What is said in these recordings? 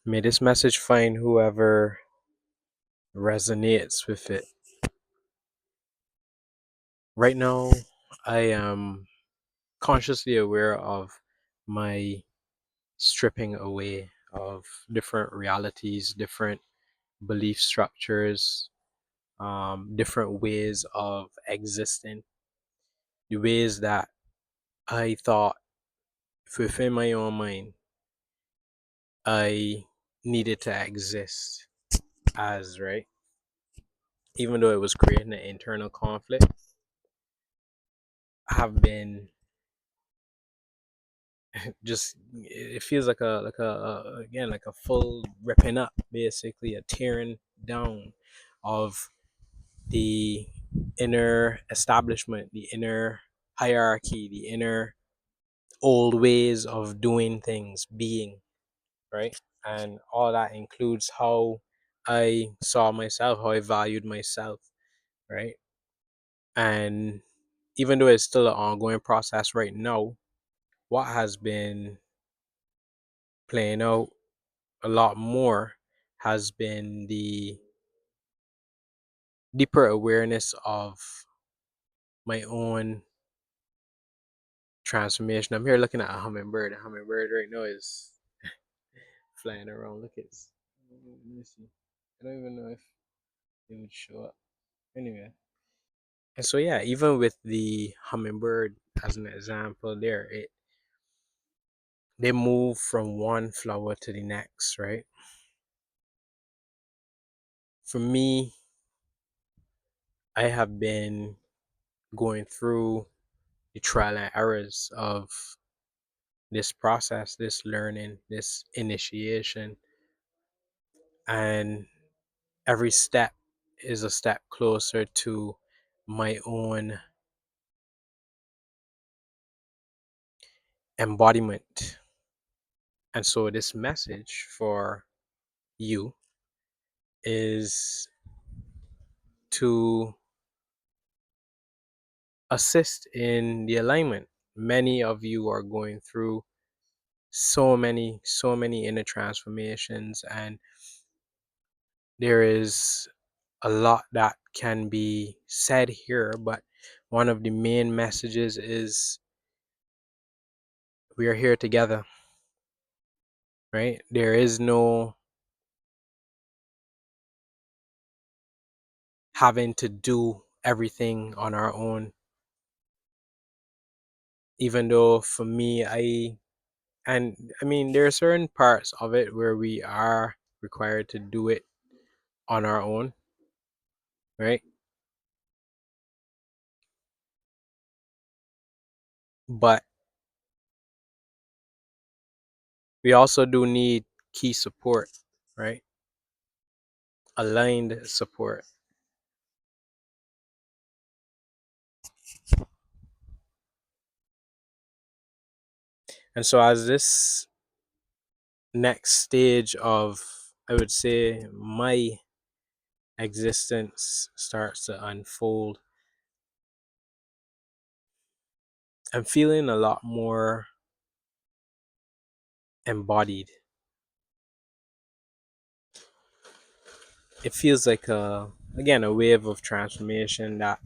May this message find whoever resonates with it. Right now, I am consciously aware of my stripping away of different realities, different belief structures, different ways of existing, the ways that I thought within my own mind I needed to exist as, right? Even though it was creating an internal conflict, I have been just it feels again like a full ripping up, basically a tearing down of the inner establishment, the inner hierarchy, the inner old ways of doing things, being, right? And all that includes how I saw myself, how I valued myself, right? And even though it's still an ongoing process right now, what has been playing out a lot more has been the deeper awareness of my own transformation. I'm here looking at a hummingbird. A hummingbird right now is flying around. Look, it's. Let me see. I don't even know if it would show up. Anyway. And so, yeah, even with the hummingbird as an example, they move from one flower to the next, right? For me, I have been going through the trial and errors of this process, this learning, this initiation, and every step is a step closer to my own embodiment. And so, this message for you is to assist in the alignment. Many of you are going through so many inner transformations, and there is a lot that can be said here, but one of the main messages is we are here together, right? There is no having to do everything on our own, even though for me, I mean, there are certain parts of it where we are required to do it on our own, right? But we also do need key support, right? Aligned support. And so, as this next stage of, I would say, my existence starts to unfold, I'm feeling a lot more embodied. It feels like again a wave of transformation that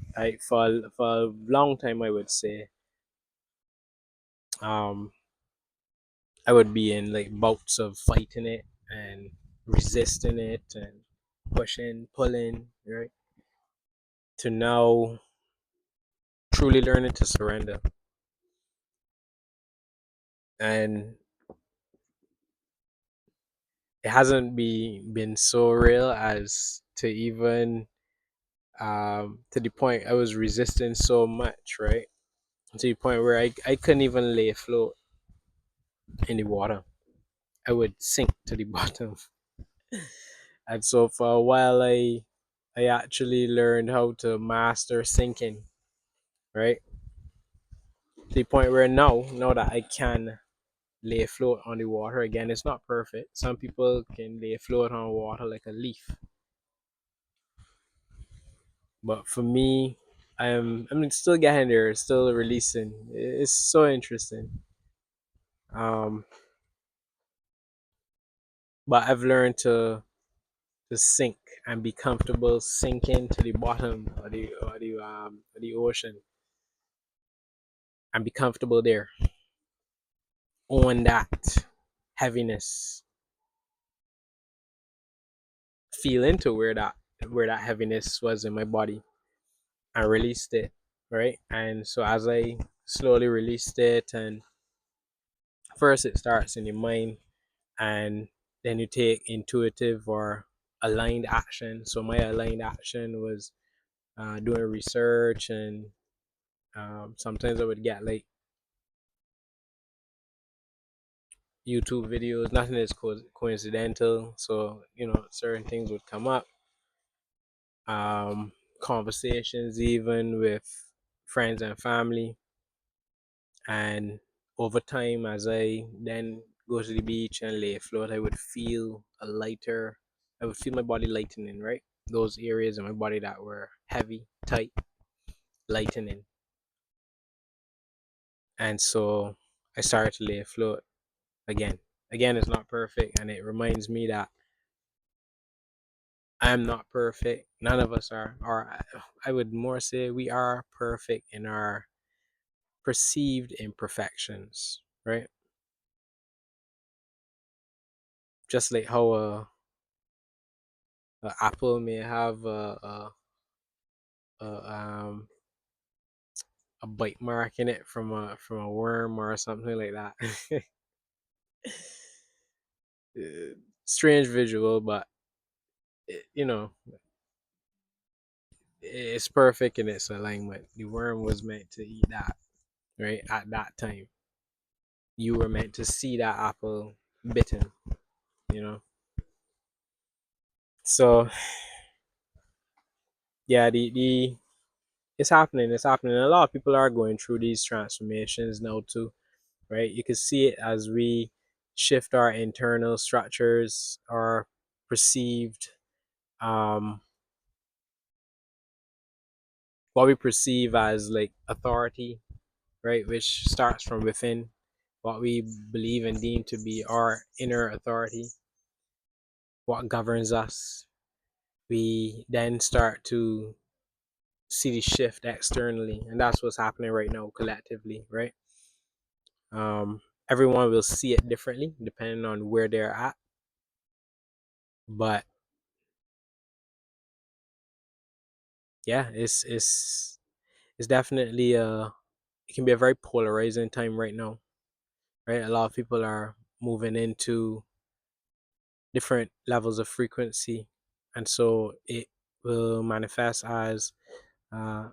for a long time I would say um I would be in like bouts of fighting it and resisting it and pushing, pulling, right? To now truly learning to surrender. And it hasn't been so real as to even to the point I was resisting so much, right? To the point where I couldn't even lay afloat in the water. I would sink to the bottom. And so for a while I actually learned how to master sinking, right? To the point where now that I can lay afloat on the water again, it's not perfect. Some people can lay afloat on water like a leaf. But for me, I'm still getting there, still releasing. It's so interesting. Um but I've learned to sink and be comfortable sinking to the bottom of the ocean and be comfortable there. Own that heaviness, feel into where that heaviness was in my body and released it, right? And so as I slowly released it, and first it starts in the mind, and then you take intuitive or aligned action. So my aligned action was doing research, and sometimes I would get like YouTube videos. Nothing is coincidental. So certain things would come up. Um, Conversations even with friends and family, and over time, as I then go to the beach and lay float, I would feel a lighter. I would feel my body lightening, right? Those areas in my body that were heavy, tight, lightening. And so I started to lay float again. Again, it's not perfect, and it reminds me that I'm not perfect. None of us are. Or I would more say we are perfect in our perceived imperfections, right? Just like how a apple may have a a bite mark in it from a worm or something like that. Strange visual, but it, it's perfect in its alignment. The worm was meant to eat that, right? At that time, you were meant to see that apple bitten, you know. So yeah, the it's happening. It's happening. A lot of people are going through these transformations now too, right? You can see it as we shift our internal structures, our perceived um what we perceive as like authority, right, which starts from within, what we believe and deem to be our inner authority, what governs us. We then start to see the shift externally, and that's what's happening right now collectively, right? um Everyone will see it differently depending on where they're at, but yeah, it's definitely it can be a very polarizing time right now, right? A lot of people are moving into different levels of frequency, and so it will manifest as uh,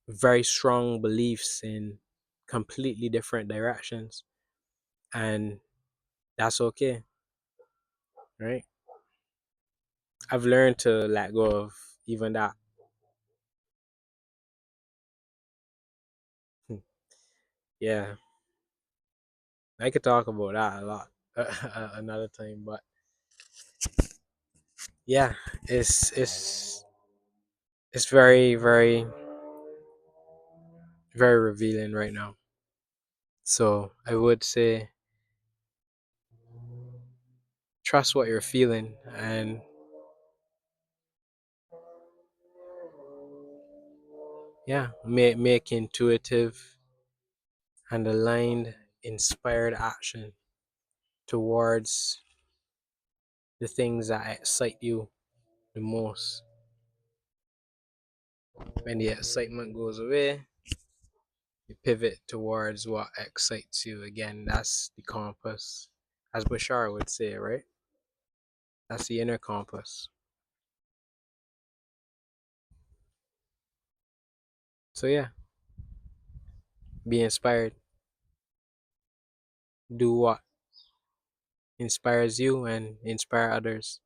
very strong beliefs in completely different directions, and that's okay, right? I've learned to let go of even that. Yeah, I could talk about that a lot another time, but yeah, it's very very revealing right now. So I would say trust what you're feeling, and yeah, make intuitive and aligned, inspired action towards the things that excite you the most. When the excitement goes away, you pivot towards what excites you again. That's the compass, as Bashar would say, right? That's the inner compass. So yeah, be inspired. Do what inspires you and inspire others.